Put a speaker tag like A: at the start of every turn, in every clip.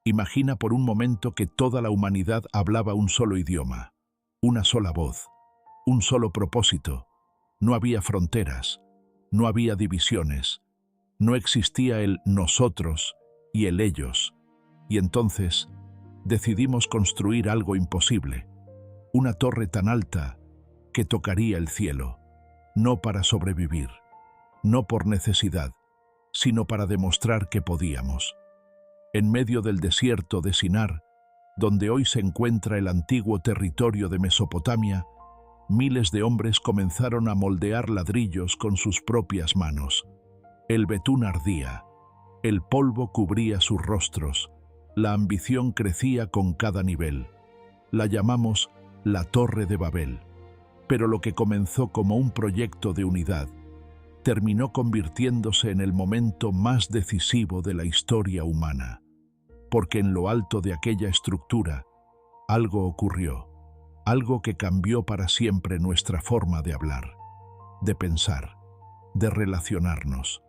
A: Imagina por un momento que toda la humanidad hablaba un solo idioma, una sola voz, un solo propósito. No había fronteras, no había divisiones, no existía el nosotros y el ellos. Y entonces decidimos construir algo imposible, una torre tan alta que tocaría el cielo, no para sobrevivir, no por necesidad, sino para demostrar que podíamos. En medio del desierto de Sinar, donde hoy se encuentra el antiguo territorio de Mesopotamia, miles de hombres comenzaron a moldear ladrillos con sus propias manos. El betún ardía, el polvo cubría sus rostros, la ambición crecía con cada nivel. La llamamos la Torre de Babel. Pero lo que comenzó como un proyecto de unidad, terminó convirtiéndose en el momento más decisivo de la historia humana. Porque en lo alto de aquella estructura, algo ocurrió, algo que cambió para siempre nuestra forma de hablar, de pensar, de relacionarnos.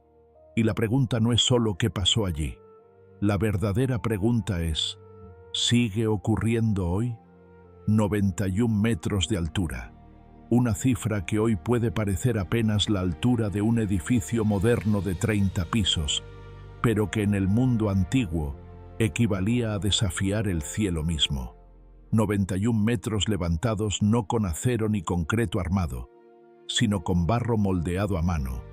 A: Y la pregunta no es solo qué pasó allí. La verdadera pregunta es, ¿sigue ocurriendo hoy? 91 metros de altura. Una cifra que hoy puede parecer apenas la altura de un edificio moderno de 30 pisos, pero que en el mundo antiguo equivalía a desafiar el cielo mismo. 91 metros levantados no con acero ni concreto armado, sino con barro moldeado a mano,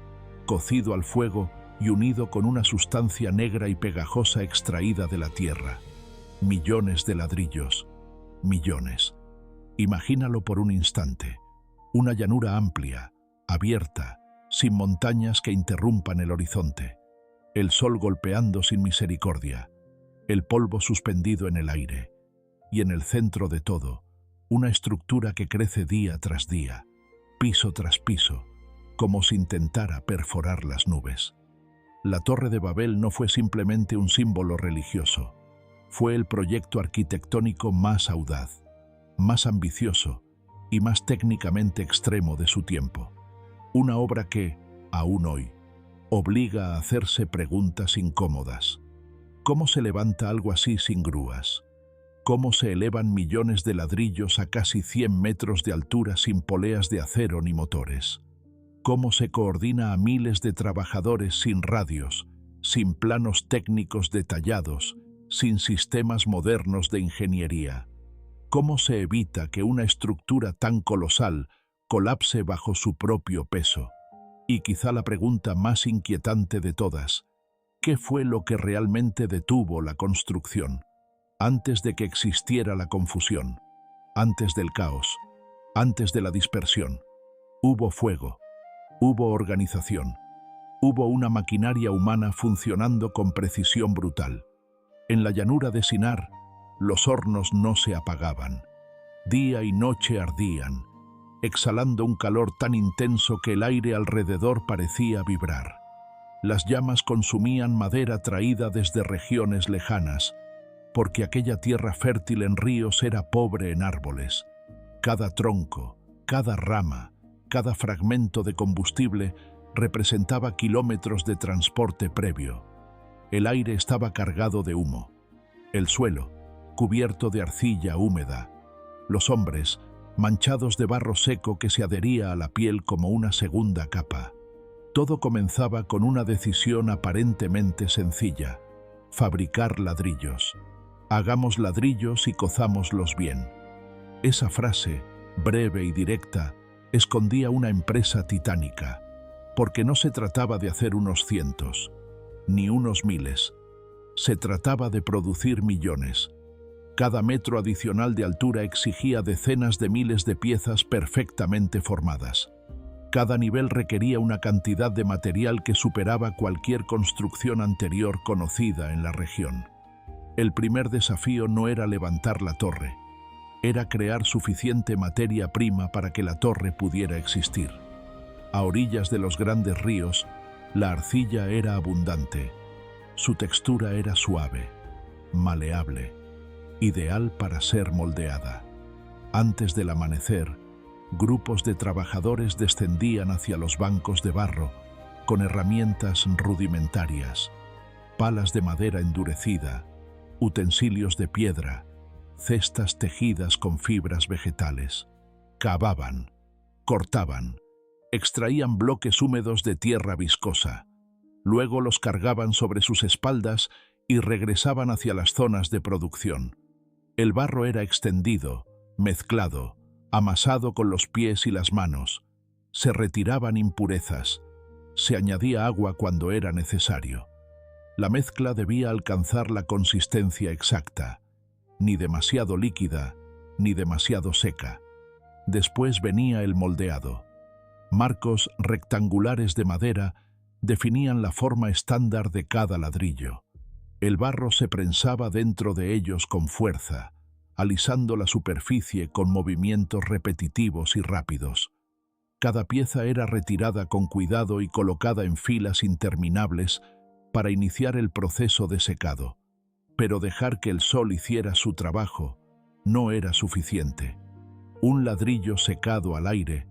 A: cocido al fuego y unido con una sustancia negra y pegajosa extraída de la tierra. Millones de ladrillos, millones. Imagínalo por un instante. Una llanura amplia, abierta, sin montañas que interrumpan el horizonte. El sol golpeando sin misericordia. El polvo suspendido en el aire. Y en el centro de todo, una estructura que crece día tras día, piso tras piso, como si intentara perforar las nubes. La Torre de Babel no fue simplemente un símbolo religioso. Fue el proyecto arquitectónico más audaz, más ambicioso y más técnicamente extremo de su tiempo. Una obra que, aún hoy, obliga a hacerse preguntas incómodas. ¿Cómo se levanta algo así sin grúas? ¿Cómo se elevan millones de ladrillos a casi 100 metros de altura sin poleas de acero ni motores? ¿Cómo se coordina a miles de trabajadores sin radios, sin planos técnicos detallados, sin sistemas modernos de ingeniería? ¿Cómo se evita que una estructura tan colosal colapse bajo su propio peso? Y quizá la pregunta más inquietante de todas, ¿qué fue lo que realmente detuvo la construcción? Antes de que existiera la confusión, antes del caos, antes de la dispersión, hubo fuego, hubo organización, hubo una maquinaria humana funcionando con precisión brutal. En la llanura de Sinar, los hornos no se apagaban. Día y noche ardían, exhalando un calor tan intenso que el aire alrededor parecía vibrar. Las llamas consumían madera traída desde regiones lejanas, porque aquella tierra fértil en ríos era pobre en árboles. Cada tronco, cada rama, cada fragmento de combustible representaba kilómetros de transporte previo. El aire estaba cargado de humo. El suelo, cubierto de arcilla húmeda. Los hombres, manchados de barro seco que se adhería a la piel como una segunda capa. Todo comenzaba con una decisión aparentemente sencilla: fabricar ladrillos. Hagamos ladrillos y cozámoslos bien. Esa frase, breve y directa, escondía una empresa titánica, porque no se trataba de hacer unos cientos, ni unos miles. Se trataba de producir millones. Cada metro adicional de altura exigía decenas de miles de piezas perfectamente formadas. Cada nivel requería una cantidad de material que superaba cualquier construcción anterior conocida en la región. El primer desafío no era levantar la torre, era crear suficiente materia prima para que la torre pudiera existir. A orillas de los grandes ríos, la arcilla era abundante. Su textura era suave, maleable, ideal para ser moldeada. Antes del amanecer, grupos de trabajadores descendían hacia los bancos de barro con herramientas rudimentarias, palas de madera endurecida, utensilios de piedra, cestas tejidas con fibras vegetales. Cavaban, cortaban, extraían bloques húmedos de tierra viscosa. Luego los cargaban sobre sus espaldas y regresaban hacia las zonas de producción. El barro era extendido, mezclado, amasado con los pies y las manos. Se retiraban impurezas. Se añadía agua cuando era necesario. La mezcla debía alcanzar la consistencia exacta, ni demasiado líquida, ni demasiado seca. Después venía el moldeado. Marcos rectangulares de madera definían la forma estándar de cada ladrillo. El barro se prensaba dentro de ellos con fuerza, alisando la superficie con movimientos repetitivos y rápidos. Cada pieza era retirada con cuidado y colocada en filas interminables para iniciar el proceso de secado. Pero dejar que el sol hiciera su trabajo no era suficiente. Un ladrillo secado al aire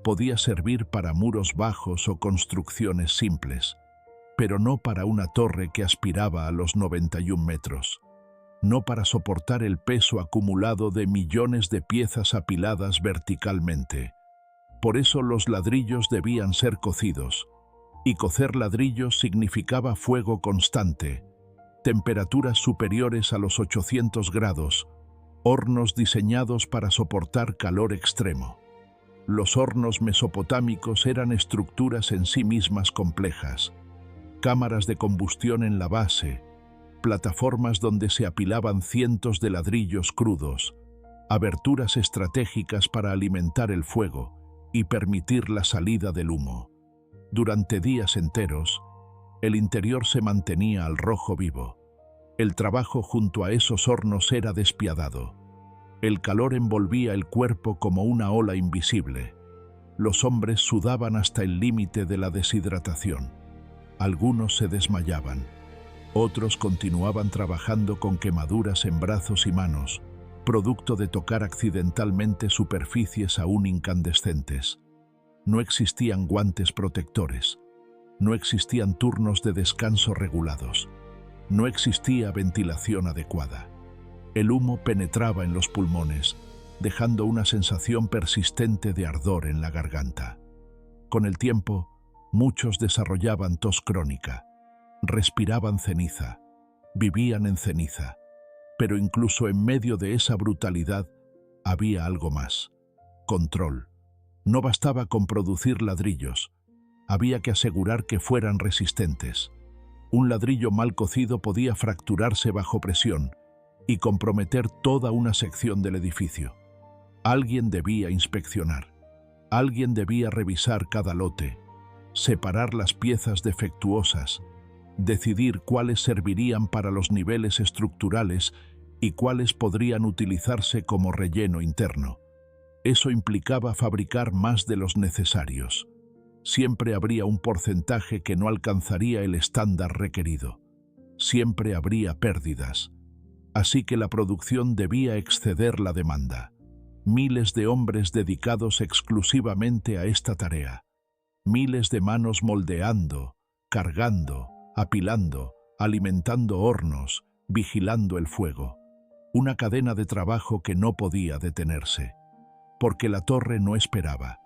A: podía servir para muros bajos o construcciones simples, pero no para una torre que aspiraba a los 91 metros. No para soportar el peso acumulado de millones de piezas apiladas verticalmente. Por eso los ladrillos debían ser cocidos, y cocer ladrillos significaba fuego constante, temperaturas superiores a los 800 grados, hornos diseñados para soportar calor extremo. Los hornos mesopotámicos eran estructuras en sí mismas complejas, cámaras de combustión en la base, plataformas donde se apilaban cientos de ladrillos crudos, aberturas estratégicas para alimentar el fuego y permitir la salida del humo. Durante días enteros, el interior se mantenía al rojo vivo. El trabajo junto a esos hornos era despiadado. El calor envolvía el cuerpo como una ola invisible. Los hombres sudaban hasta el límite de la deshidratación. Algunos se desmayaban. Otros continuaban trabajando con quemaduras en brazos y manos, producto de tocar accidentalmente superficies aún incandescentes. No existían guantes protectores. No existían turnos de descanso regulados. No existía ventilación adecuada. El humo penetraba en los pulmones, dejando una sensación persistente de ardor en la garganta. Con el tiempo, muchos desarrollaban tos crónica, respiraban ceniza, vivían en ceniza, pero incluso en medio de esa brutalidad había algo más: control. No bastaba con producir ladrillos, había que asegurar que fueran resistentes. Un ladrillo mal cocido podía fracturarse bajo presión y comprometer toda una sección del edificio. Alguien debía inspeccionar, alguien debía revisar cada lote, separar las piezas defectuosas, decidir cuáles servirían para los niveles estructurales y cuáles podrían utilizarse como relleno interno. Eso implicaba fabricar más de los necesarios. Siempre habría un porcentaje que no alcanzaría el estándar requerido. Siempre habría pérdidas. Así que la producción debía exceder la demanda. Miles de hombres dedicados exclusivamente a esta tarea. Miles de manos moldeando, cargando, apilando, alimentando hornos, vigilando el fuego. Una cadena de trabajo que no podía detenerse, porque la torre no esperaba.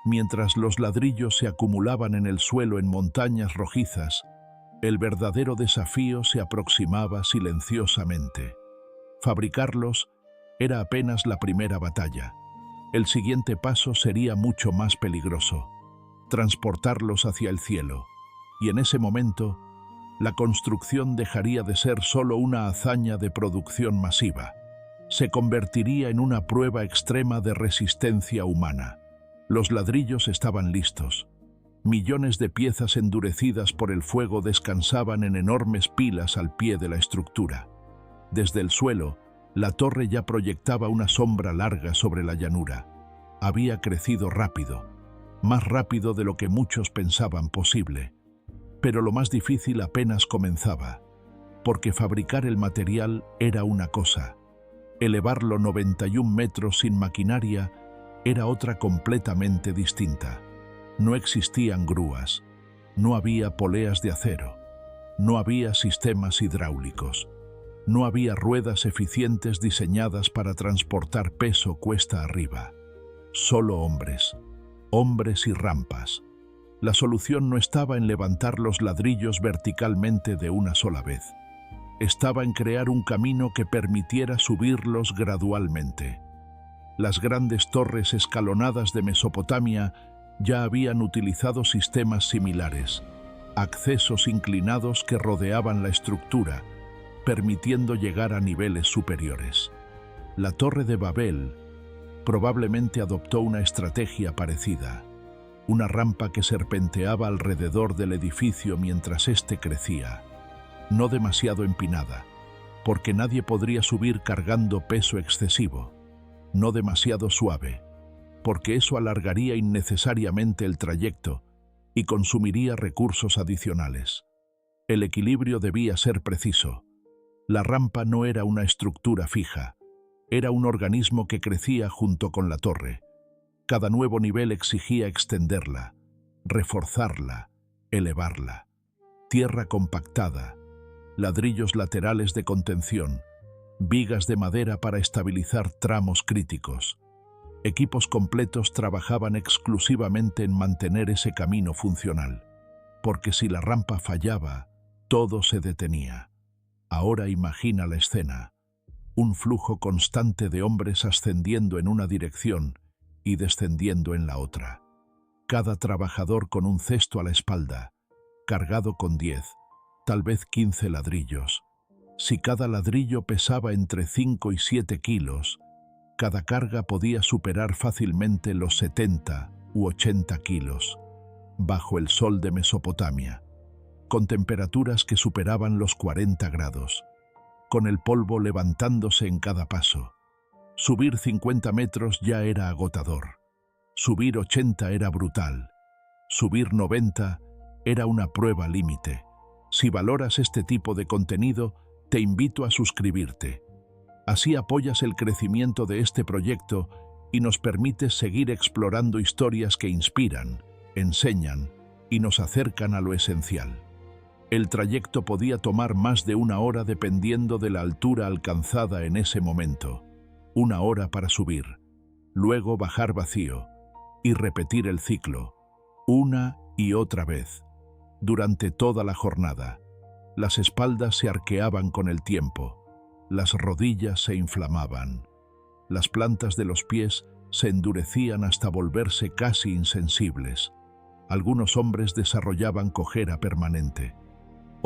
A: Mientras los ladrillos se acumulaban en el suelo en montañas rojizas, el verdadero desafío se aproximaba silenciosamente. Fabricarlos era apenas la primera batalla. El siguiente paso sería mucho más peligroso: transportarlos hacia el cielo. Y en ese momento, la construcción dejaría de ser solo una hazaña de producción masiva. Se convertiría en una prueba extrema de resistencia humana. Los ladrillos estaban listos. Millones de piezas endurecidas por el fuego descansaban en enormes pilas al pie de la estructura. Desde el suelo, la torre ya proyectaba una sombra larga sobre la llanura. Había crecido rápido, más rápido de lo que muchos pensaban posible. Pero lo más difícil apenas comenzaba, porque fabricar el material era una cosa. Elevarlo 91 metros sin maquinaria era otra completamente distinta. No existían grúas, no había poleas de acero, no había sistemas hidráulicos. No había ruedas eficientes diseñadas para transportar peso cuesta arriba. Solo hombres, hombres y rampas. La solución no estaba en levantar los ladrillos verticalmente de una sola vez. Estaba en crear un camino que permitiera subirlos gradualmente. Las grandes torres escalonadas de Mesopotamia ya habían utilizado sistemas similares, accesos inclinados que rodeaban la estructura, permitiendo llegar a niveles superiores. La Torre de Babel probablemente adoptó una estrategia parecida, una rampa que serpenteaba alrededor del edificio mientras éste crecía, no demasiado empinada, porque nadie podría subir cargando peso excesivo, no demasiado suave, porque eso alargaría innecesariamente el trayecto y consumiría recursos adicionales. El equilibrio debía ser preciso. La rampa no era una estructura fija, era un organismo que crecía junto con la torre. Cada nuevo nivel exigía extenderla, reforzarla, elevarla. Tierra compactada, ladrillos laterales de contención, vigas de madera para estabilizar tramos críticos. Equipos completos trabajaban exclusivamente en mantener ese camino funcional, porque si la rampa fallaba, todo se detenía. Ahora imagina la escena, un flujo constante de hombres ascendiendo en una dirección y descendiendo en la otra. Cada trabajador con un cesto a la espalda, cargado con 10, tal vez 15 ladrillos. Si cada ladrillo pesaba entre 5 y 7 kilos, cada carga podía superar fácilmente los 70 u 80 kilos, bajo el sol de Mesopotamia, con temperaturas que superaban los 40 grados, con el polvo levantándose en cada paso. Subir 50 metros ya era agotador. Subir 80 era brutal. Subir 90 era una prueba límite. Si valoras este tipo de contenido, te invito a suscribirte. Así apoyas el crecimiento de este proyecto y nos permites seguir explorando historias que inspiran, enseñan y nos acercan a lo esencial. El trayecto podía tomar más de 1 hora dependiendo de la altura alcanzada en ese momento. 1 hora para subir, luego bajar vacío y repetir el ciclo, una y otra vez, durante toda la jornada. Las espaldas se arqueaban con el tiempo, las rodillas se inflamaban, las plantas de los pies se endurecían hasta volverse casi insensibles. Algunos hombres desarrollaban cojera permanente.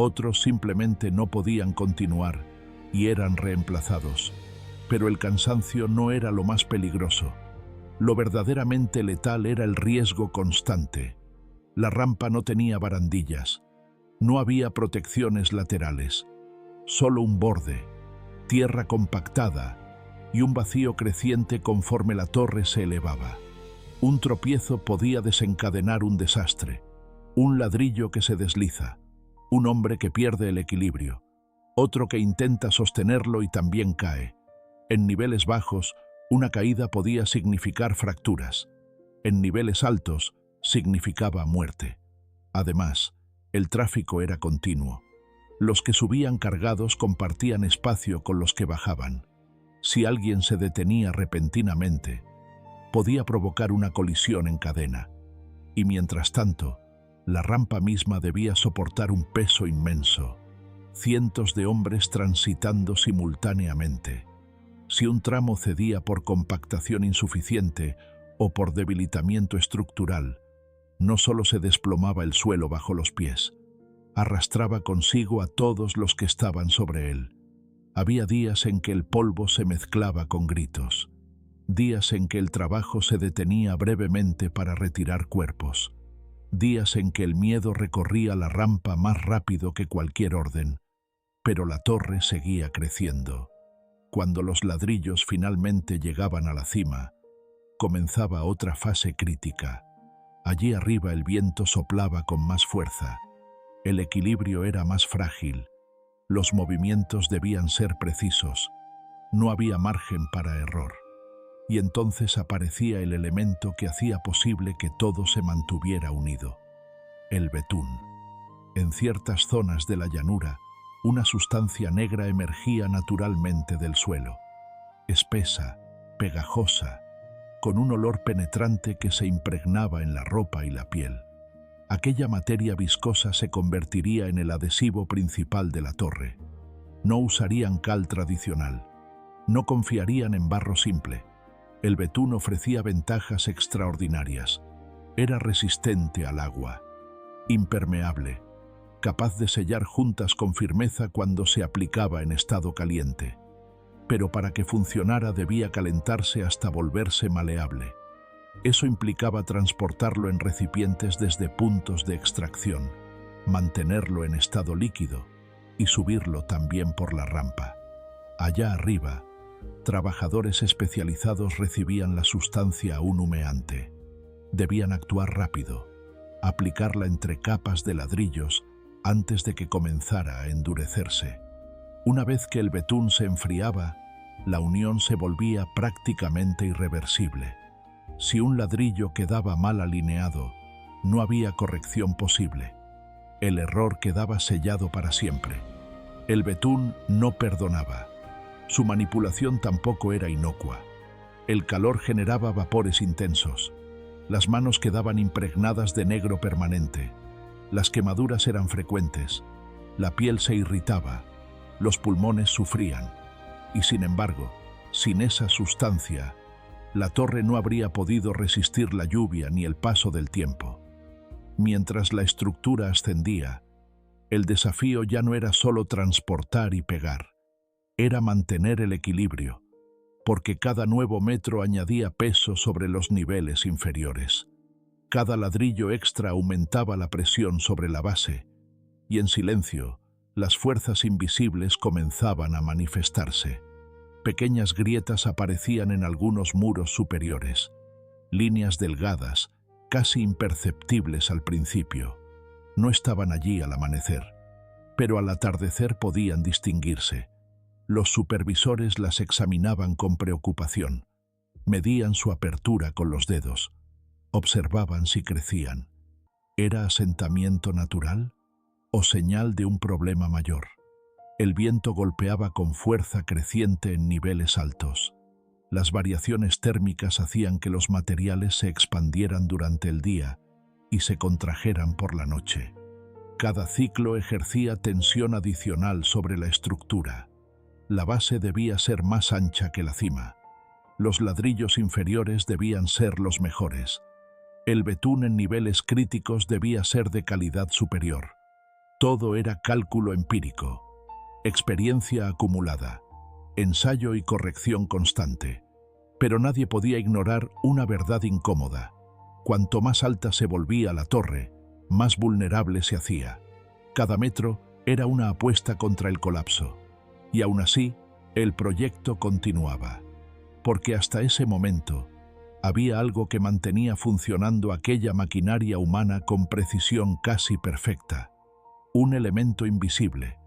A: Otros simplemente no podían continuar y eran reemplazados. Pero el cansancio no era lo más peligroso. Lo verdaderamente letal era el riesgo constante. La rampa no tenía barandillas. No había protecciones laterales. Solo un borde, tierra compactada y un vacío creciente conforme la torre se elevaba. Un tropiezo podía desencadenar un desastre. Un ladrillo que se desliza. Un hombre que pierde el equilibrio, otro que intenta sostenerlo y también cae. En niveles bajos, una caída podía significar fracturas. En niveles altos, significaba muerte. Además, el tráfico era continuo. Los que subían cargados compartían espacio con los que bajaban. Si alguien se detenía repentinamente, podía provocar una colisión en cadena. Y mientras tanto, la rampa misma debía soportar un peso inmenso, cientos de hombres transitando simultáneamente. Si un tramo cedía por compactación insuficiente o por debilitamiento estructural, no solo se desplomaba el suelo bajo los pies, arrastraba consigo a todos los que estaban sobre él. Había días en que el polvo se mezclaba con gritos, días en que el trabajo se detenía brevemente para retirar cuerpos, días en que el miedo recorría la rampa más rápido que cualquier orden, pero la torre seguía creciendo. Cuando los ladrillos finalmente llegaban a la cima, comenzaba otra fase crítica. Allí arriba el viento soplaba con más fuerza, el equilibrio era más frágil, los movimientos debían ser precisos, no había margen para error. Y entonces aparecía el elemento que hacía posible que todo se mantuviera unido: el betún. En ciertas zonas de la llanura, Una sustancia negra emergía naturalmente del suelo, espesa, pegajosa, con un olor penetrante que se impregnaba en la ropa y la piel. Aquella materia viscosa se convertiría en el adhesivo principal de la torre. No usarían cal tradicional. No confiarían en barro simple. El betún ofrecía ventajas extraordinarias. Era resistente al agua, impermeable, capaz de sellar juntas con firmeza cuando se aplicaba en estado caliente. Pero para que funcionara debía calentarse hasta volverse maleable. Eso implicaba transportarlo en recipientes desde puntos de extracción, mantenerlo en estado líquido y subirlo también por la rampa. Allá arriba, trabajadores especializados recibían la sustancia aún humeante. Debían actuar rápido, aplicarla entre capas de ladrillos antes de que comenzara a endurecerse. Una vez que el betún se enfriaba, la unión se volvía prácticamente irreversible. Si un ladrillo quedaba mal alineado, no había corrección posible. El error quedaba sellado para siempre. El betún no perdonaba. Su manipulación tampoco era inocua. El calor generaba vapores intensos. Las manos quedaban impregnadas de negro permanente. Las quemaduras eran frecuentes. La piel se irritaba. Los pulmones sufrían. Y sin embargo, sin esa sustancia, la torre no habría podido resistir la lluvia ni el paso del tiempo. Mientras la estructura ascendía, el desafío ya no era solo transportar y pegar, era mantener el equilibrio, porque cada nuevo metro añadía peso sobre los niveles inferiores. Cada ladrillo extra aumentaba la presión sobre la base, y en silencio, las fuerzas invisibles comenzaban a manifestarse. Pequeñas grietas aparecían en algunos muros superiores, líneas delgadas, casi imperceptibles al principio. No estaban allí al amanecer, pero al atardecer podían distinguirse. Los supervisores las examinaban con preocupación, medían su apertura con los dedos, observaban si crecían. ¿Era asentamiento natural o señal de un problema mayor? El viento golpeaba con fuerza creciente en niveles altos. Las variaciones térmicas hacían que los materiales se expandieran durante el día y se contrajeran por la noche. Cada ciclo ejercía tensión adicional sobre la estructura. La base debía ser más ancha que la cima. Los ladrillos inferiores debían ser los mejores. El betún en niveles críticos debía ser de calidad superior. Todo era cálculo empírico. Experiencia acumulada, ensayo y corrección constante. Pero nadie podía ignorar una verdad incómoda. Cuanto más alta se volvía la torre, más vulnerable se hacía. Cada metro era una apuesta contra el colapso. Y aún así, el proyecto continuaba. Porque hasta ese momento, había algo que mantenía funcionando aquella maquinaria humana con precisión casi perfecta. Un elemento invisible,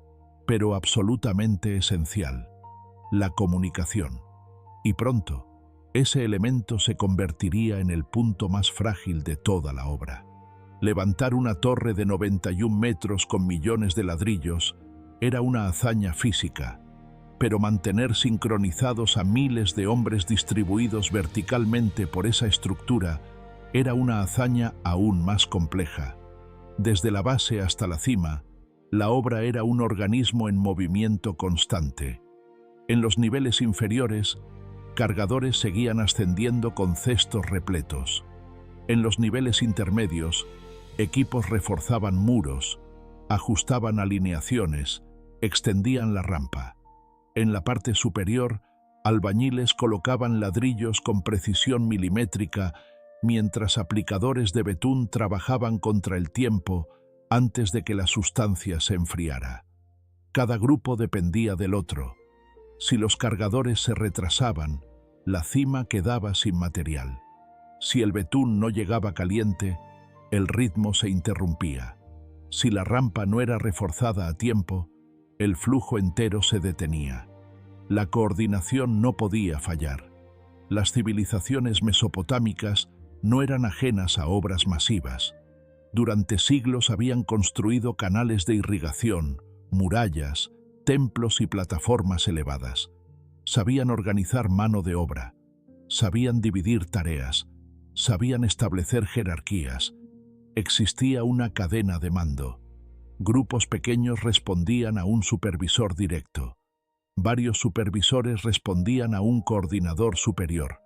A: pero absolutamente esencial: la comunicación. Y pronto, ese elemento se convertiría en el punto más frágil de toda la obra. Levantar una torre de 91 metros con millones de ladrillos era una hazaña física, pero mantener sincronizados a miles de hombres distribuidos verticalmente por esa estructura era una hazaña aún más compleja. Desde la base hasta la cima, la obra era un organismo en movimiento constante. En los niveles inferiores, cargadores seguían ascendiendo con cestos repletos. En los niveles intermedios, equipos reforzaban muros, ajustaban alineaciones, extendían la rampa. En la parte superior, albañiles colocaban ladrillos con precisión milimétrica, mientras aplicadores de betún trabajaban contra el tiempo antes de que la sustancia se enfriara. Cada grupo dependía del otro. Si los cargadores se retrasaban, la cima quedaba sin material. Si el betún no llegaba caliente, el ritmo se interrumpía. Si la rampa no era reforzada a tiempo, el flujo entero se detenía. La coordinación no podía fallar. Las civilizaciones mesopotámicas no eran ajenas a obras masivas. Durante siglos habían construido canales de irrigación, murallas, templos y plataformas elevadas. Sabían organizar mano de obra, sabían dividir tareas, sabían establecer jerarquías. Existía una cadena de mando. Grupos pequeños respondían a un supervisor directo. Varios supervisores respondían a un coordinador superior.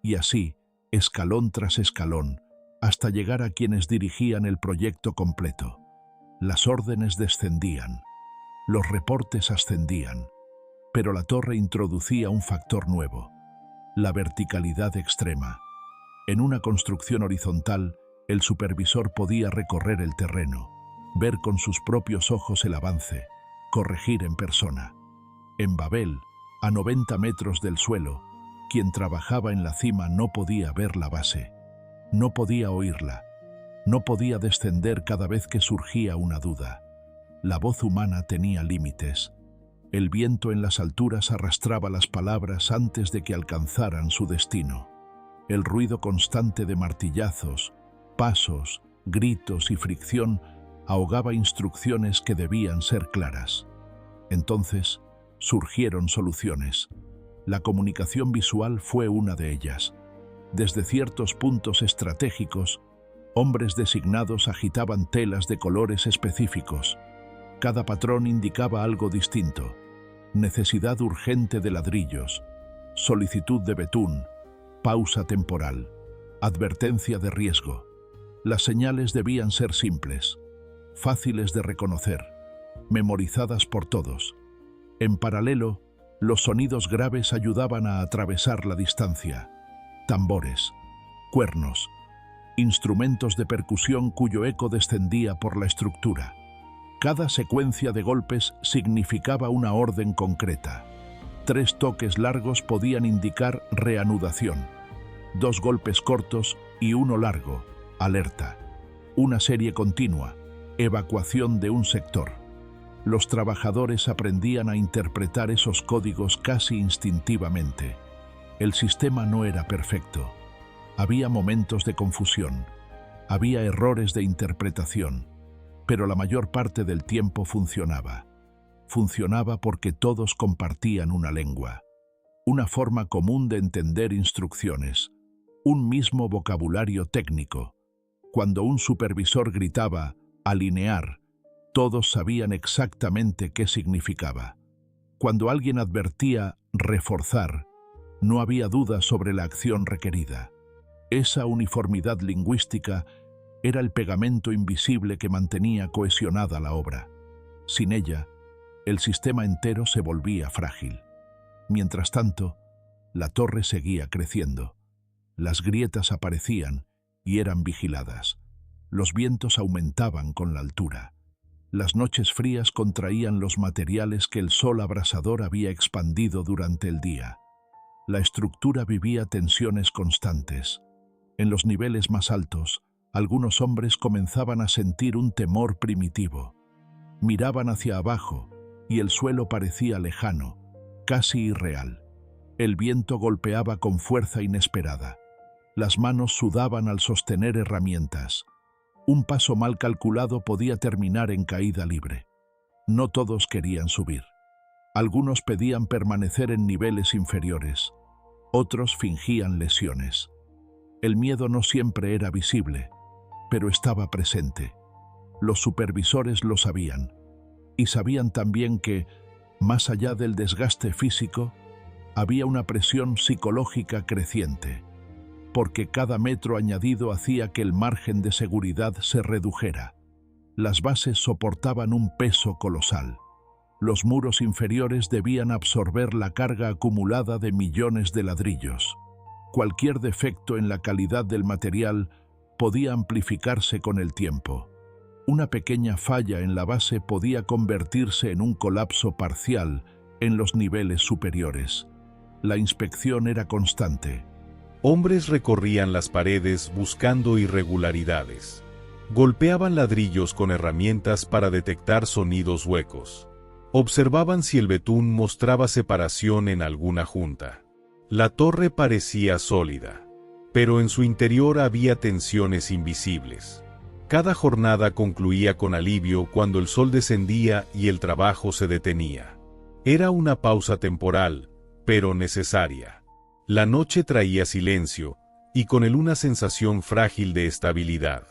A: Y así, escalón tras escalón, hasta llegar a quienes dirigían el proyecto completo. Las órdenes descendían, los reportes ascendían, pero la torre introducía un factor nuevo: la verticalidad extrema. En una construcción horizontal, el supervisor podía recorrer el terreno, ver con sus propios ojos el avance, corregir en persona. En Babel, a 90 metros del suelo, quien trabajaba en la cima no podía ver la base, no podía oírla, no podía descender cada vez que surgía una duda. La voz humana tenía límites. El viento en las alturas arrastraba las palabras antes de que alcanzaran su destino. El ruido constante de martillazos, pasos, gritos y fricción ahogaba instrucciones que debían ser claras. Entonces, surgieron soluciones. La comunicación visual fue una de ellas. Desde ciertos puntos estratégicos, hombres designados agitaban telas de colores específicos. Cada patrón indicaba algo distinto: necesidad urgente de ladrillos, solicitud de betún, pausa temporal, advertencia de riesgo. Las señales debían ser simples, fáciles de reconocer, memorizadas por todos. En paralelo, los sonidos graves ayudaban a atravesar la distancia: tambores, cuernos, instrumentos de percusión cuyo eco descendía por la estructura. Cada secuencia de golpes significaba una orden concreta. 3 toques largos podían indicar reanudación, 2 golpes cortos y 1 largo, alerta. Una serie continua, evacuación de un sector. Los trabajadores aprendían a interpretar esos códigos casi instintivamente. El sistema no era perfecto. Había momentos de confusión, había errores de interpretación, pero la mayor parte del tiempo funcionaba. Funcionaba porque todos compartían una lengua, una forma común de entender instrucciones, un mismo vocabulario técnico. Cuando un supervisor gritaba «alinear», todos sabían exactamente qué significaba. Cuando alguien advertía «reforzar», no había duda sobre la acción requerida. Esa uniformidad lingüística era el pegamento invisible que mantenía cohesionada la obra. Sin ella, el sistema entero se volvía frágil. Mientras tanto, la torre seguía creciendo. Las grietas aparecían y eran vigiladas. Los vientos aumentaban con la altura. Las noches frías contraían los materiales que el sol abrasador había expandido durante el día. La estructura vivía tensiones constantes. En los niveles más altos, algunos hombres comenzaban a sentir un temor primitivo. Miraban hacia abajo y el suelo parecía lejano, casi irreal. El viento golpeaba con fuerza inesperada. Las manos sudaban al sostener herramientas. Un paso mal calculado podía terminar en caída libre. No todos querían subir. Algunos pedían permanecer en niveles inferiores. Otros fingían lesiones. El miedo no siempre era visible, pero estaba presente. Los supervisores lo sabían, y sabían también que, más allá del desgaste físico, había una presión psicológica creciente, porque cada metro añadido hacía que el margen de seguridad se redujera. Las bases soportaban un peso colosal. Los muros inferiores debían absorber la carga acumulada de millones de ladrillos. Cualquier defecto en la calidad del material podía amplificarse con el tiempo. Una pequeña falla en la base podía convertirse en un colapso parcial en los niveles superiores. La inspección era constante.
B: Hombres recorrían las paredes buscando irregularidades. Golpeaban ladrillos con herramientas para detectar sonidos huecos. Observaban si el betún mostraba separación en alguna junta. La torre parecía sólida, pero en su interior había tensiones invisibles. Cada jornada concluía con alivio cuando el sol descendía y el trabajo se detenía. Era una pausa temporal, pero necesaria. La noche traía silencio, y con él una sensación frágil de estabilidad.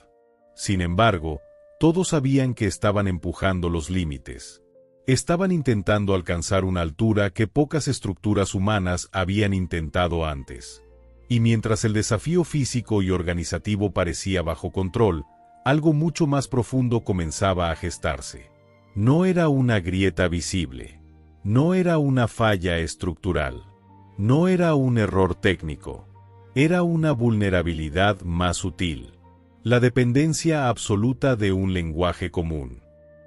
B: Sin embargo, todos sabían que estaban empujando los límites. Estaban intentando alcanzar una altura que pocas estructuras humanas habían intentado antes. Y mientras el desafío físico y organizativo parecía bajo control, algo mucho más profundo comenzaba a gestarse. No era una grieta visible. No era una falla estructural. No era un error técnico. Era una vulnerabilidad más sutil. La dependencia absoluta de un lenguaje común.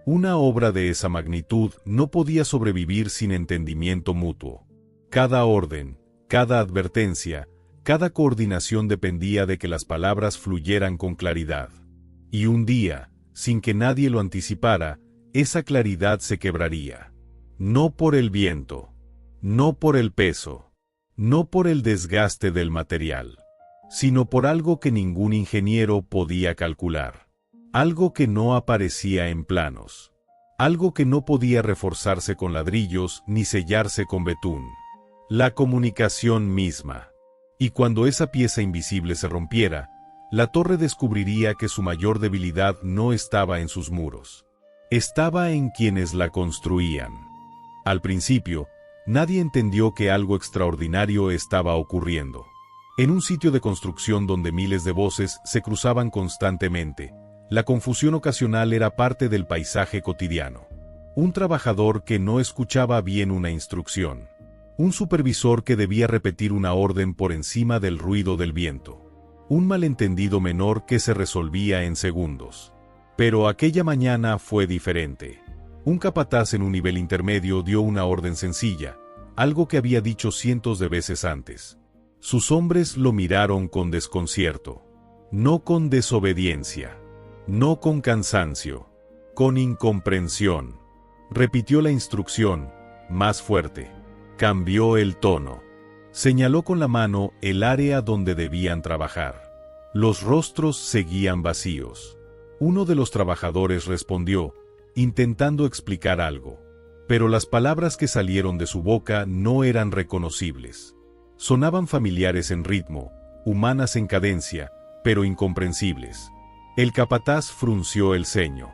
B: Una obra de esa magnitud no podía sobrevivir sin entendimiento mutuo. Cada orden, cada advertencia, cada coordinación dependía de que las palabras fluyeran con claridad. Y un día, sin que nadie lo anticipara, esa claridad se quebraría. No por el viento, no por el peso, no por el desgaste del material, sino por algo que ningún ingeniero podía calcular. Algo que no aparecía en planos. Algo que no podía reforzarse con ladrillos ni sellarse con betún. La comunicación misma. Y cuando esa pieza invisible se rompiera, la torre descubriría que su mayor debilidad no estaba en sus muros. Estaba en quienes la construían. Al principio, nadie entendió que algo extraordinario estaba ocurriendo. En un sitio de construcción donde miles de voces se cruzaban constantemente, la confusión ocasional era parte del paisaje cotidiano. Un trabajador que no escuchaba bien una instrucción. Un supervisor que debía repetir una orden por encima del ruido del viento. Un malentendido menor que se resolvía en segundos. Pero aquella mañana fue diferente. Un capataz en un nivel intermedio dio una orden sencilla, algo que había dicho cientos de veces antes. Sus hombres lo miraron con desconcierto. No con desobediencia. No con cansancio. Con incomprensión. Repitió la instrucción, más fuerte. Cambió el tono. Señaló con la mano el área donde debían trabajar. Los rostros seguían vacíos. Uno de los trabajadores respondió, intentando explicar algo. Pero las palabras que salieron de su boca no eran reconocibles. Sonaban familiares en ritmo, humanas en cadencia, pero incomprensibles. El capataz frunció el ceño.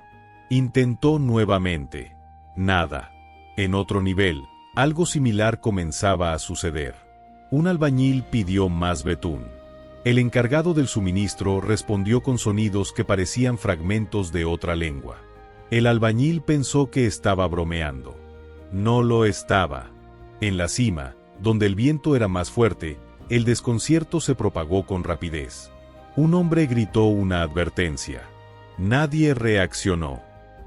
B: Intentó nuevamente. Nada. En otro nivel, algo similar comenzaba a suceder. Un albañil pidió más betún. El encargado del suministro respondió con sonidos que parecían fragmentos de otra lengua. El albañil pensó que estaba bromeando. No lo estaba. En la cima, donde el viento era más fuerte, el desconcierto se propagó con rapidez. Un hombre gritó una advertencia. Nadie reaccionó.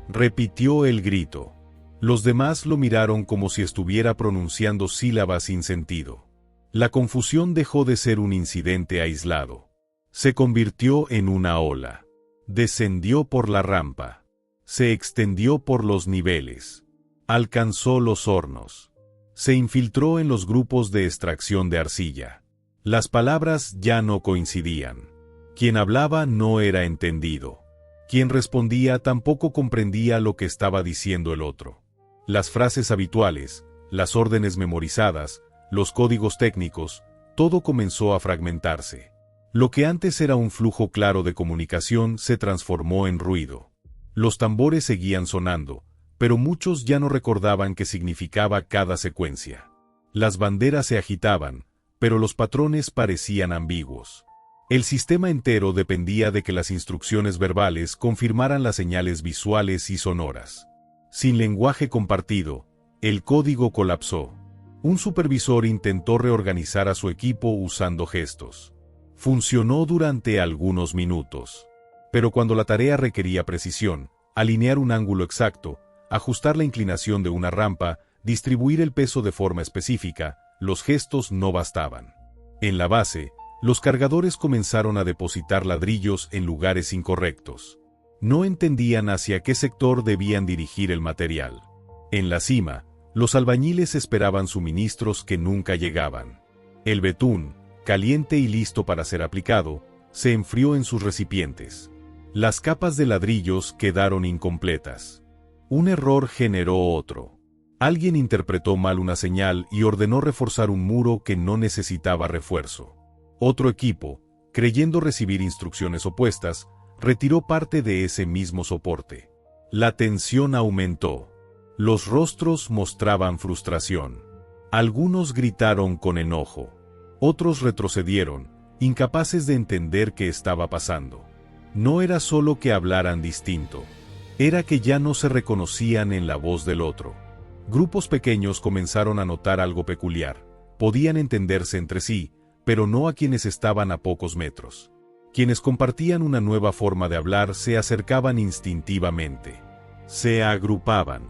B: Repitió el grito. Los demás lo miraron como si estuviera pronunciando sílabas sin sentido. La confusión dejó de ser un incidente aislado. Se convirtió en una ola. Descendió por la rampa. Se extendió por los niveles. Alcanzó los hornos. Se infiltró en los grupos de extracción de arcilla. Las palabras ya no coincidían. Quien hablaba no era entendido. Quien respondía tampoco comprendía lo que estaba diciendo el otro. Las frases habituales, las órdenes memorizadas, los códigos técnicos, todo comenzó a fragmentarse. Lo que antes era un flujo claro de comunicación se transformó en ruido. Los tambores seguían sonando, pero muchos ya no recordaban qué significaba cada secuencia. Las banderas se agitaban, pero los patrones parecían ambiguos. El sistema entero dependía de que las instrucciones verbales confirmaran las señales visuales y sonoras. Sin lenguaje compartido, el código colapsó. Un supervisor intentó reorganizar a su equipo usando gestos. Funcionó durante algunos minutos. Pero cuando la tarea requería precisión, alinear un ángulo exacto, ajustar la inclinación de una rampa, distribuir el peso de forma específica, los gestos no bastaban. En la base, los cargadores comenzaron a depositar ladrillos en lugares incorrectos. No entendían hacia qué sector debían dirigir el material. En la cima, los albañiles esperaban suministros que nunca llegaban. El betún, caliente y listo para ser aplicado, se enfrió en sus recipientes. Las capas de ladrillos quedaron incompletas. Un error generó otro. Alguien interpretó mal una señal y ordenó reforzar un muro que no necesitaba refuerzo. Otro equipo, creyendo recibir instrucciones opuestas, retiró parte de ese mismo soporte. La tensión aumentó. Los rostros mostraban frustración. Algunos gritaron con enojo. Otros retrocedieron, incapaces de entender qué estaba pasando. No era solo que hablaran distinto. Era que ya no se reconocían en la voz del otro. Grupos pequeños comenzaron a notar algo peculiar. Podían entenderse entre sí, pero no a quienes estaban a pocos metros. Quienes compartían una nueva forma de hablar se acercaban instintivamente. Se agrupaban.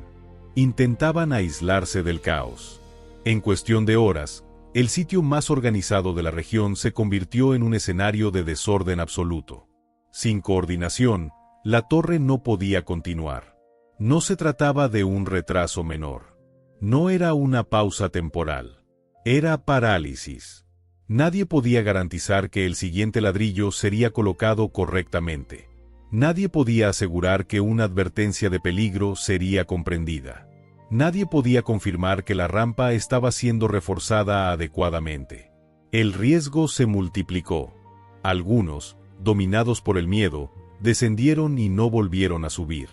B: Intentaban aislarse del caos. En cuestión de horas, el sitio más organizado de la región se convirtió en un escenario de desorden absoluto. Sin coordinación, la torre no podía continuar. No se trataba de un retraso menor. No era una pausa temporal. Era parálisis. Nadie podía garantizar que el siguiente ladrillo sería colocado correctamente. Nadie podía asegurar que una advertencia de peligro sería comprendida. Nadie podía confirmar que la rampa estaba siendo reforzada adecuadamente. El riesgo se multiplicó. Algunos, dominados por el miedo, descendieron y no volvieron a subir.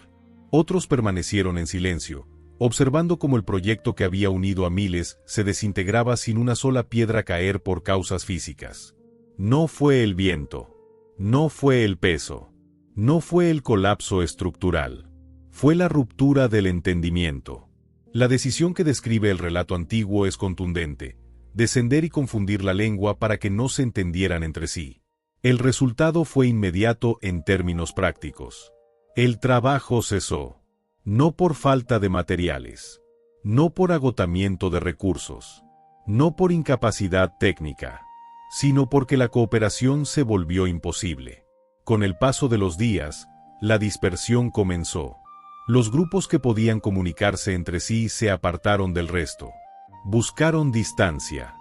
B: Otros permanecieron en silencio, observando cómo el proyecto que había unido a miles se desintegraba sin una sola piedra caer por causas físicas. No fue el viento. No fue el peso. No fue el colapso estructural. Fue la ruptura del entendimiento. La decisión que describe el relato antiguo es contundente: descender y confundir la lengua para que no se entendieran entre sí. El resultado fue inmediato en términos prácticos. El trabajo cesó. No por falta de materiales. No por agotamiento de recursos. No por incapacidad técnica. Sino porque la cooperación se volvió imposible. Con el paso de los días, la dispersión comenzó. Los grupos que podían comunicarse entre sí se apartaron del resto. Buscaron distancia.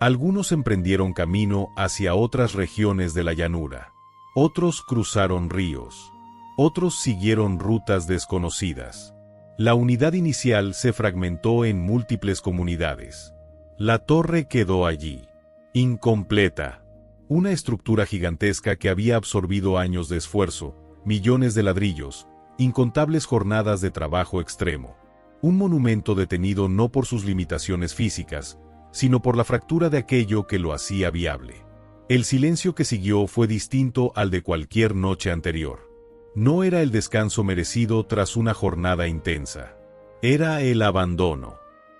B: Algunos emprendieron camino hacia otras regiones de la llanura. Otros cruzaron ríos. Otros siguieron rutas desconocidas. La unidad inicial se fragmentó en múltiples comunidades. La torre quedó allí, incompleta. Una estructura gigantesca que había absorbido años de esfuerzo, millones de ladrillos, incontables jornadas de trabajo extremo. Un monumento detenido no por sus limitaciones físicas, sino por la fractura de aquello que lo hacía viable. El silencio que siguió fue distinto al de cualquier noche anterior. No era el descanso merecido tras una jornada intensa. Era el abandono.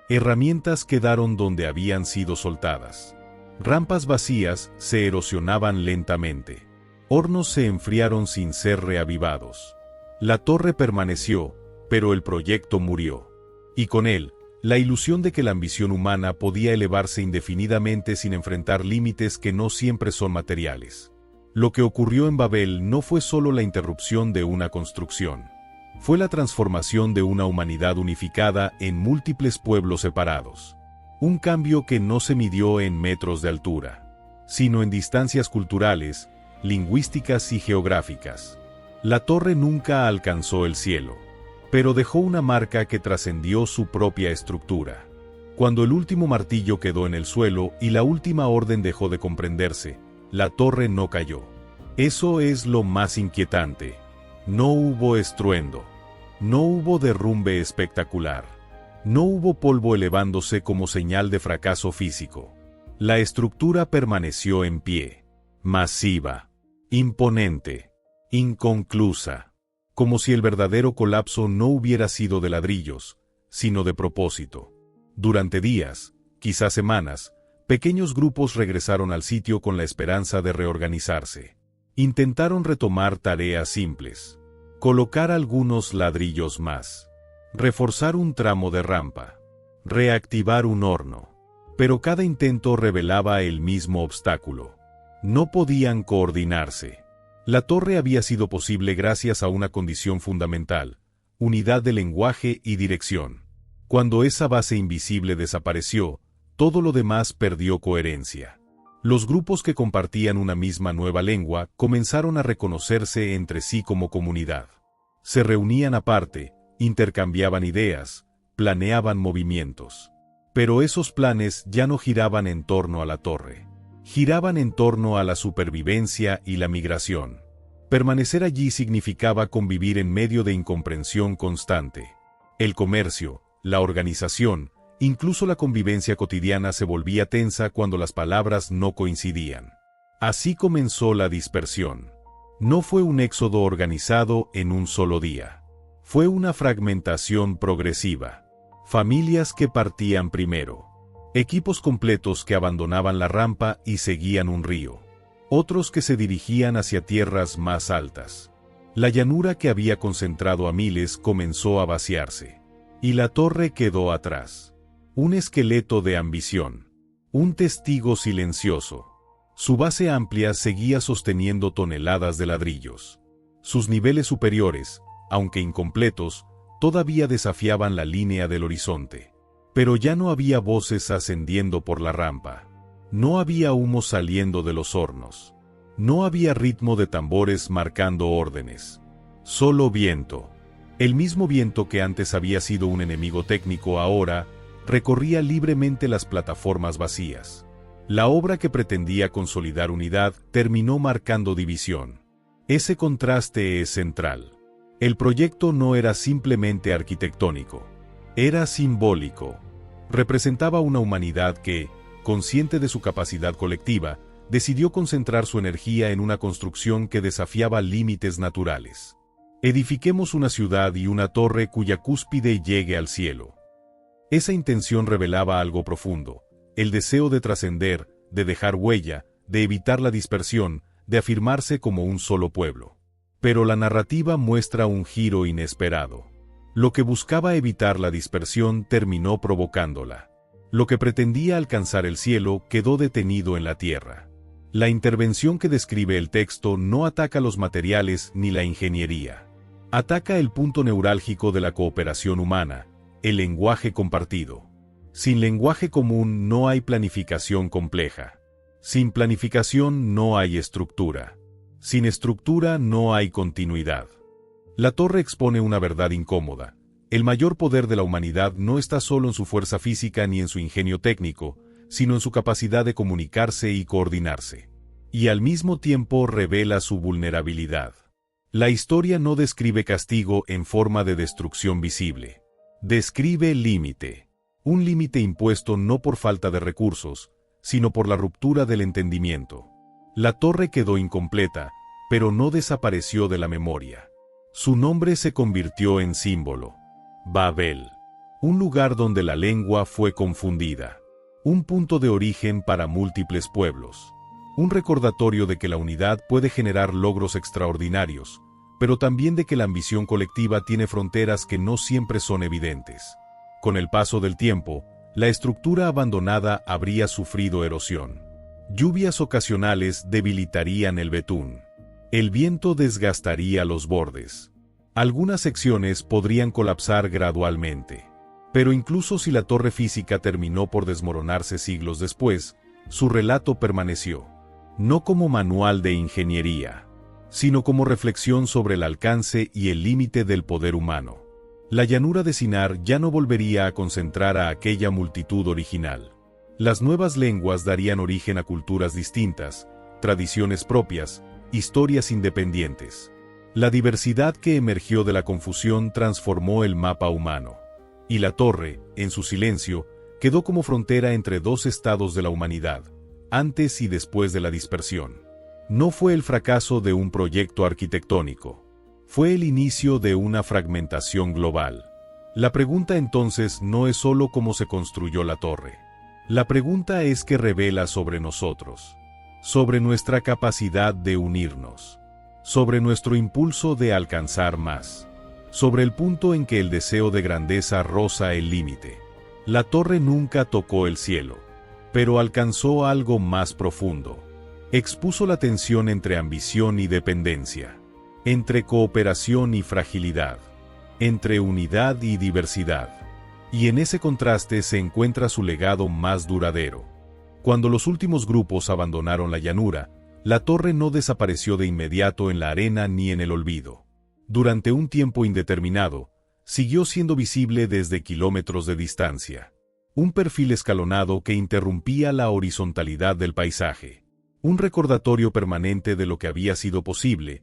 B: Herramientas quedaron donde habían sido soltadas. Rampas vacías se erosionaban lentamente. Hornos se enfriaron sin ser reavivados. La torre permaneció, pero el proyecto murió. Y con él, la ilusión de que la ambición humana podía elevarse indefinidamente sin enfrentar límites que no siempre son materiales. Lo que ocurrió en Babel no fue solo la interrupción de una construcción. Fue la transformación de una humanidad unificada en múltiples pueblos separados. Un cambio que no se midió en metros de altura, sino en distancias culturales, lingüísticas y geográficas. La torre nunca alcanzó el cielo, pero dejó una marca que trascendió su propia estructura. Cuando el último martillo quedó en el suelo y la última orden dejó de comprenderse, la torre no cayó. Eso es lo más inquietante. No hubo estruendo. No hubo derrumbe espectacular. No hubo polvo elevándose como señal de fracaso físico. La estructura permaneció en pie, masiva, imponente, inconclusa, como si el verdadero colapso no hubiera sido de ladrillos, sino de propósito. Durante días, quizás semanas, pequeños grupos regresaron al sitio con la esperanza de reorganizarse. Intentaron retomar tareas simples, colocar algunos ladrillos más, reforzar un tramo de rampa, reactivar un horno. Pero cada intento revelaba el mismo obstáculo. No podían coordinarse. La torre había sido posible gracias a una condición fundamental: unidad de lenguaje y dirección. Cuando esa base invisible desapareció, todo lo demás perdió coherencia. Los grupos que compartían una misma nueva lengua comenzaron a reconocerse entre sí como comunidad. Se reunían aparte, intercambiaban ideas, planeaban movimientos. Pero esos planes ya no giraban en torno a la torre. Giraban en torno a la supervivencia y la migración. Permanecer allí significaba convivir en medio de incomprensión constante. El comercio, la organización, incluso la convivencia cotidiana se volvía tensa cuando las palabras no coincidían. Así comenzó la dispersión. No fue un éxodo organizado en un solo día. Fue una fragmentación progresiva. Familias que partían primero. Equipos completos que abandonaban la rampa y seguían un río. Otros que se dirigían hacia tierras más altas. La llanura que había concentrado a miles comenzó a vaciarse. Y la torre quedó atrás. Un esqueleto de ambición. Un testigo silencioso. Su base amplia seguía sosteniendo toneladas de ladrillos. Sus niveles superiores, aunque incompletos, todavía desafiaban la línea del horizonte. Pero ya no había voces ascendiendo por la rampa. No había humo saliendo de los hornos. No había ritmo de tambores marcando órdenes. Solo viento. El mismo viento que antes había sido un enemigo técnico ahora recorría libremente las plataformas vacías. La obra que pretendía consolidar unidad terminó marcando división. Ese contraste es central. El proyecto no era simplemente arquitectónico. Era simbólico. Representaba una humanidad que, consciente de su capacidad colectiva, decidió concentrar su energía en una construcción que desafiaba límites naturales. Edifiquemos una ciudad y una torre cuya cúspide llegue al cielo. Esa intención revelaba algo profundo, el deseo de trascender, de dejar huella, de evitar la dispersión, de afirmarse como un solo pueblo. Pero la narrativa muestra un giro inesperado. Lo que buscaba evitar la dispersión terminó provocándola. Lo que pretendía alcanzar el cielo quedó detenido en la tierra. La intervención que describe el texto no ataca los materiales ni la ingeniería. Ataca el punto neurálgico de la cooperación humana, el lenguaje compartido. Sin lenguaje común no hay planificación compleja. Sin planificación no hay estructura. Sin estructura no hay continuidad. La torre expone una verdad incómoda. El mayor poder de la humanidad no está solo en su fuerza física ni en su ingenio técnico, sino en su capacidad de comunicarse y coordinarse. Y al mismo tiempo revela su vulnerabilidad. La historia no describe castigo en forma de destrucción visible. Describe límite. Un límite impuesto no por falta de recursos, sino por la ruptura del entendimiento. La torre quedó incompleta, pero no desapareció de la memoria. Su nombre se convirtió en símbolo. Babel. Un lugar donde la lengua fue confundida. Un punto de origen para múltiples pueblos. Un recordatorio de que la unidad puede generar logros extraordinarios, pero también de que la ambición colectiva tiene fronteras que no siempre son evidentes. Con el paso del tiempo, la estructura abandonada habría sufrido erosión. Lluvias ocasionales debilitarían el betún. El viento desgastaría los bordes. Algunas secciones podrían colapsar gradualmente. Pero incluso si la torre física terminó por desmoronarse siglos después, su relato permaneció. No como manual de ingeniería, sino como reflexión sobre el alcance y el límite del poder humano. La llanura de Sinar ya no volvería a concentrar a aquella multitud original. Las nuevas lenguas darían origen a culturas distintas, tradiciones propias, historias independientes. La diversidad que emergió de la confusión transformó el mapa humano. Y la torre, en su silencio, quedó como frontera entre dos estados de la humanidad, antes y después de la dispersión. No fue el fracaso de un proyecto arquitectónico. Fue el inicio de una fragmentación global. La pregunta entonces no es solo cómo se construyó la torre. La pregunta es qué revela sobre nosotros, sobre nuestra capacidad de unirnos, sobre nuestro impulso de alcanzar más, sobre el punto en que el deseo de grandeza roza el límite. La torre nunca tocó el cielo, pero alcanzó algo más profundo. Expuso la tensión entre ambición y dependencia, entre cooperación y fragilidad, entre unidad y diversidad. Y en ese contraste se encuentra su legado más duradero. Cuando los últimos grupos abandonaron la llanura, la torre no desapareció de inmediato en la arena ni en el olvido. Durante un tiempo indeterminado, siguió siendo visible desde kilómetros de distancia. Un perfil escalonado que interrumpía la horizontalidad del paisaje. Un recordatorio permanente de lo que había sido posible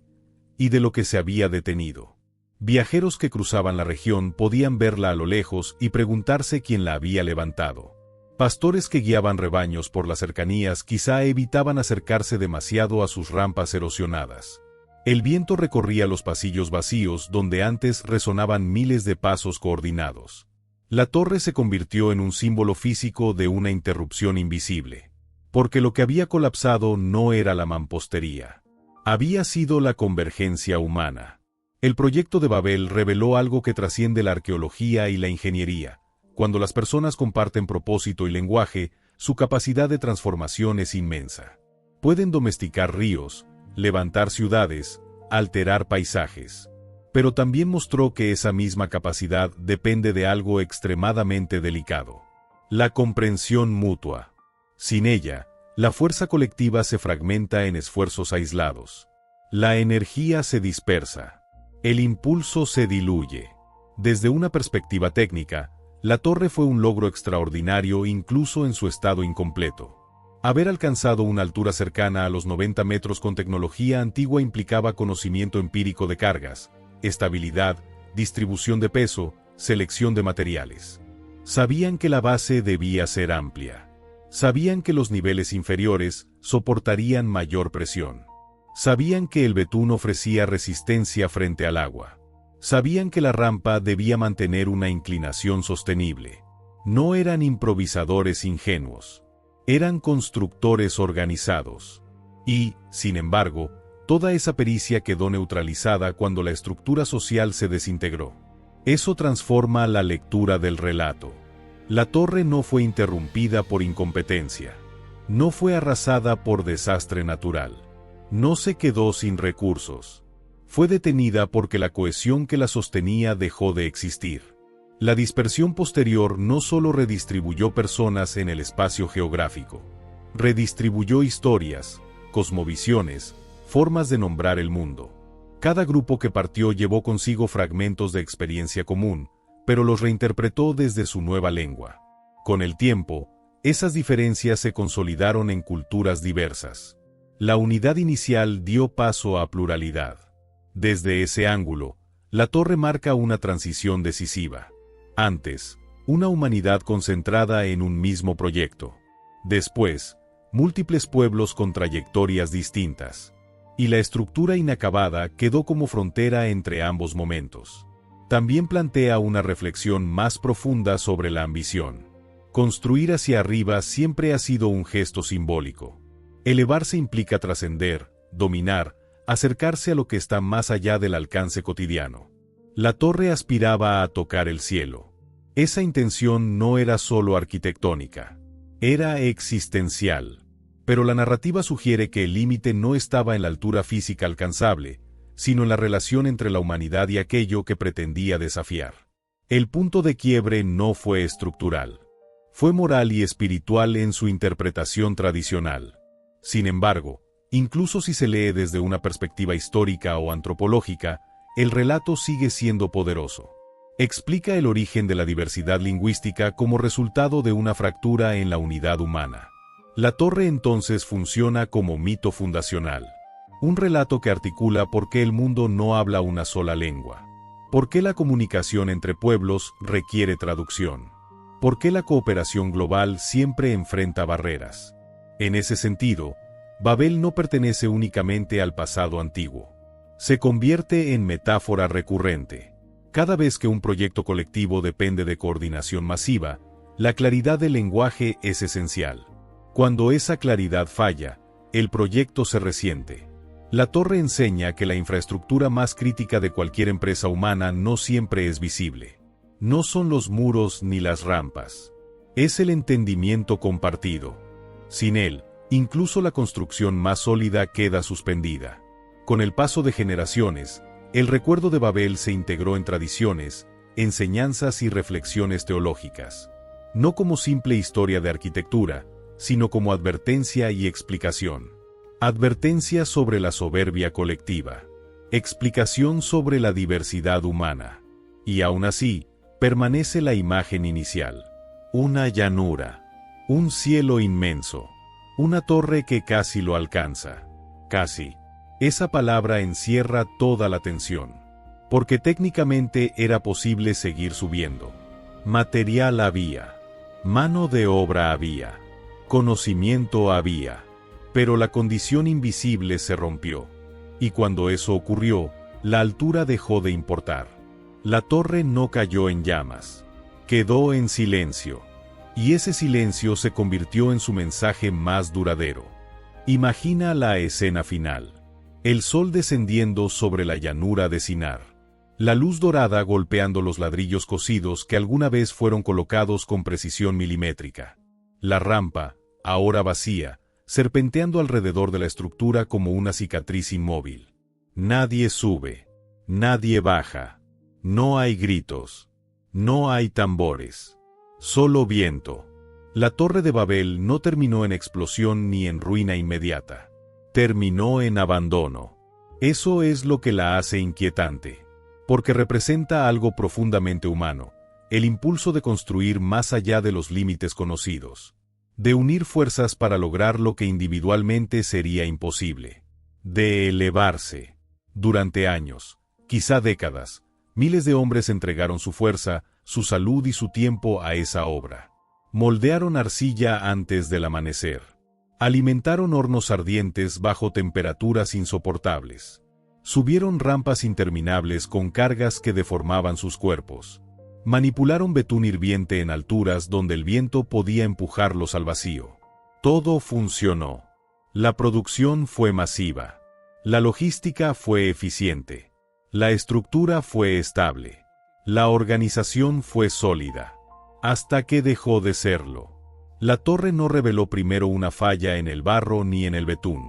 B: y de lo que se había detenido. Viajeros que cruzaban la región podían verla a lo lejos y preguntarse quién la había levantado. Pastores que guiaban rebaños por las cercanías quizá evitaban acercarse demasiado a sus rampas erosionadas. El viento recorría los pasillos vacíos donde antes resonaban miles de pasos coordinados. La torre se convirtió en un símbolo físico de una interrupción invisible. Porque lo que había colapsado no era la mampostería. Había sido la convergencia humana. El proyecto de Babel reveló algo que trasciende la arqueología y la ingeniería. Cuando las personas comparten propósito y lenguaje, su capacidad de transformación es inmensa. Pueden domesticar ríos, levantar ciudades, alterar paisajes. Pero también mostró que esa misma capacidad depende de algo extremadamente delicado: la comprensión mutua. Sin ella, la fuerza colectiva se fragmenta en esfuerzos aislados. La energía se dispersa. El impulso se diluye. Desde una perspectiva técnica, la torre fue un logro extraordinario incluso en su estado incompleto. Haber alcanzado una altura cercana a los 90 metros con tecnología antigua implicaba conocimiento empírico de cargas, estabilidad, distribución de peso, selección de materiales. Sabían que la base debía ser amplia. Sabían que los niveles inferiores soportarían mayor presión. Sabían que el betún ofrecía resistencia frente al agua. Sabían que la rampa debía mantener una inclinación sostenible. No eran improvisadores ingenuos. Eran constructores organizados. Y, sin embargo, toda esa pericia quedó neutralizada cuando la estructura social se desintegró. Eso transforma la lectura del relato. La torre no fue interrumpida por incompetencia. No fue arrasada por desastre natural. No se quedó sin recursos. Fue detenida porque la cohesión que la sostenía dejó de existir. La dispersión posterior no solo redistribuyó personas en el espacio geográfico. Redistribuyó historias, cosmovisiones, formas de nombrar el mundo. Cada grupo que partió llevó consigo fragmentos de experiencia común, pero los reinterpretó desde su nueva lengua. Con el tiempo, esas diferencias se consolidaron en culturas diversas. La unidad inicial dio paso a pluralidad. Desde ese ángulo, la torre marca una transición decisiva. Antes, una humanidad concentrada en un mismo proyecto. Después, múltiples pueblos con trayectorias distintas. Y la estructura inacabada quedó como frontera entre ambos momentos. También plantea una reflexión más profunda sobre la ambición. Construir hacia arriba siempre ha sido un gesto simbólico. Elevarse implica trascender, dominar, acercarse a lo que está más allá del alcance cotidiano. La torre aspiraba a tocar el cielo. Esa intención no era solo arquitectónica, era existencial. Pero la narrativa sugiere que el límite no estaba en la altura física alcanzable, sino en la relación entre la humanidad y aquello que pretendía desafiar. El punto de quiebre no fue estructural. Fue moral y espiritual en su interpretación tradicional. Sin embargo, incluso si se lee desde una perspectiva histórica o antropológica, el relato sigue siendo poderoso. Explica el origen de la diversidad lingüística como resultado de una fractura en la unidad humana. La torre entonces funciona como mito fundacional. Un relato que articula por qué el mundo no habla una sola lengua. Por qué la comunicación entre pueblos requiere traducción. Por qué la cooperación global siempre enfrenta barreras. En ese sentido, Babel no pertenece únicamente al pasado antiguo. Se convierte en metáfora recurrente. Cada vez que un proyecto colectivo depende de coordinación masiva, la claridad del lenguaje es esencial. Cuando esa claridad falla, el proyecto se resiente. La torre enseña que la infraestructura más crítica de cualquier empresa humana no siempre es visible. No son los muros ni las rampas. Es el entendimiento compartido. Sin él, incluso la construcción más sólida queda suspendida. Con el paso de generaciones, el recuerdo de Babel se integró en tradiciones, enseñanzas y reflexiones teológicas. No como simple historia de arquitectura, sino como advertencia y explicación. Advertencia sobre la soberbia colectiva. Explicación sobre la diversidad humana. Y aún así, permanece la imagen inicial. Una llanura. Un cielo inmenso. Una torre que casi lo alcanza. Casi. Esa palabra encierra toda la tensión. Porque técnicamente era posible seguir subiendo. Material había. Mano de obra había. Conocimiento había. Pero la condición invisible se rompió. Y cuando eso ocurrió, la altura dejó de importar. La torre no cayó en llamas. Quedó en silencio. Y ese silencio se convirtió en su mensaje más duradero. Imagina la escena final. El sol descendiendo sobre la llanura de Sinar. La luz dorada golpeando los ladrillos cocidos que alguna vez fueron colocados con precisión milimétrica. La rampa, ahora vacía, serpenteando alrededor de la estructura como una cicatriz inmóvil. Nadie sube. Nadie baja. No hay gritos. No hay tambores. Solo viento. La Torre de Babel no terminó en explosión ni en ruina inmediata. Terminó en abandono. Eso es lo que la hace inquietante. Porque representa algo profundamente humano, el impulso de construir más allá de los límites conocidos. De unir fuerzas para lograr lo que individualmente sería imposible. De elevarse. Durante años, quizá décadas, miles de hombres entregaron su fuerza, su salud y su tiempo a esa obra. Moldearon arcilla antes del amanecer. Alimentaron hornos ardientes bajo temperaturas insoportables. Subieron rampas interminables con cargas que deformaban sus cuerpos. Manipularon betún hirviente en alturas donde el viento podía empujarlos al vacío. Todo funcionó. La producción fue masiva. La logística fue eficiente. La estructura fue estable. La organización fue sólida. Hasta que dejó de serlo. La torre no reveló primero una falla en el barro ni en el betún.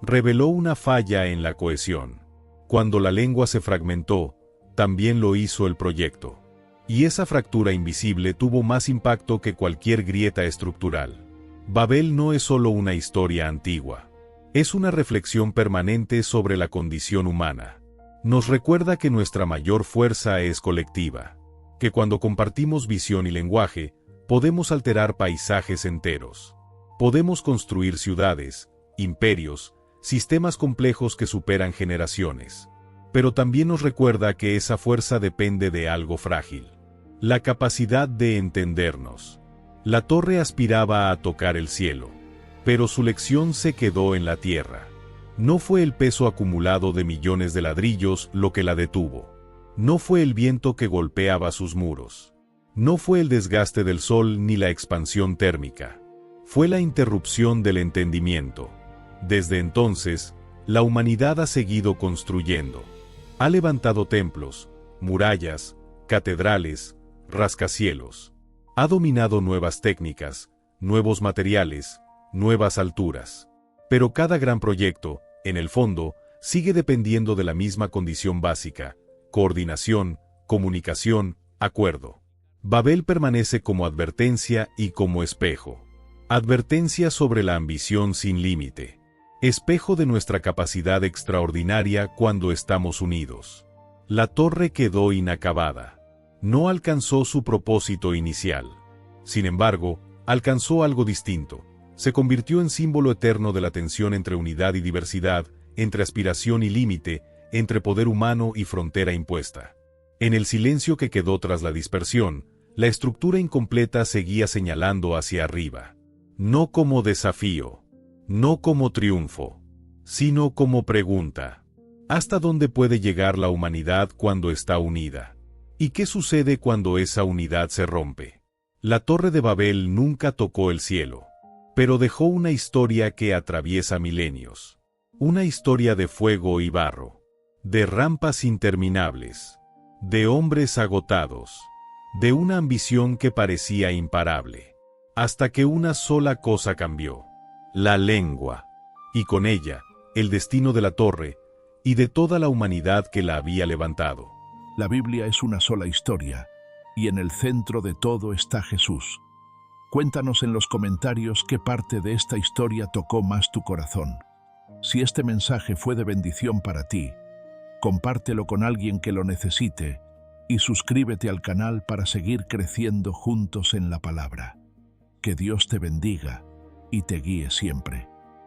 B: Reveló una falla en la cohesión. Cuando la lengua se fragmentó, también lo hizo el proyecto. Y esa fractura invisible tuvo más impacto que cualquier grieta estructural. Babel no es solo una historia antigua. Es una reflexión permanente sobre la condición humana. Nos recuerda que nuestra mayor fuerza es colectiva. Que cuando compartimos visión y lenguaje, podemos alterar paisajes enteros. Podemos construir ciudades, imperios, sistemas complejos que superan generaciones. Pero también nos recuerda que esa fuerza depende de algo frágil. La capacidad de entendernos. La torre aspiraba a tocar el cielo, pero su lección se quedó en la tierra. No fue el peso acumulado de millones de ladrillos lo que la detuvo. No fue el viento que golpeaba sus muros. No fue el desgaste del sol ni la expansión térmica. Fue la interrupción del entendimiento. Desde entonces, la humanidad ha seguido construyendo. Ha levantado templos, murallas, catedrales, rascacielos. Ha dominado nuevas técnicas, nuevos materiales, nuevas alturas. Pero cada gran proyecto, en el fondo, sigue dependiendo de la misma condición básica: coordinación, comunicación, acuerdo. Babel permanece como advertencia y como espejo. Advertencia sobre la ambición sin límite. Espejo de nuestra capacidad extraordinaria cuando estamos unidos. La torre quedó inacabada. No alcanzó su propósito inicial. Sin embargo, alcanzó algo distinto. Se convirtió en símbolo eterno de la tensión entre unidad y diversidad, entre aspiración y límite, entre poder humano y frontera impuesta. En el silencio que quedó tras la dispersión, la estructura incompleta seguía señalando hacia arriba. No como desafío, no como triunfo, sino como pregunta. ¿Hasta dónde puede llegar la humanidad cuando está unida? ¿Y qué sucede cuando esa unidad se rompe? La Torre de Babel nunca tocó el cielo, pero dejó una historia que atraviesa milenios. Una historia de fuego y barro, de rampas interminables, de hombres agotados, de una ambición que parecía imparable, hasta que una sola cosa cambió: la lengua, y con ella, el destino de la torre, y de toda la humanidad que la había levantado.
A: La Biblia es una sola historia, y en el centro de todo está Jesús. Cuéntanos en los comentarios qué parte de esta historia tocó más tu corazón. Si este mensaje fue de bendición para ti, compártelo con alguien que lo necesite y suscríbete al canal para seguir creciendo juntos en la palabra. Que Dios te bendiga y te guíe siempre.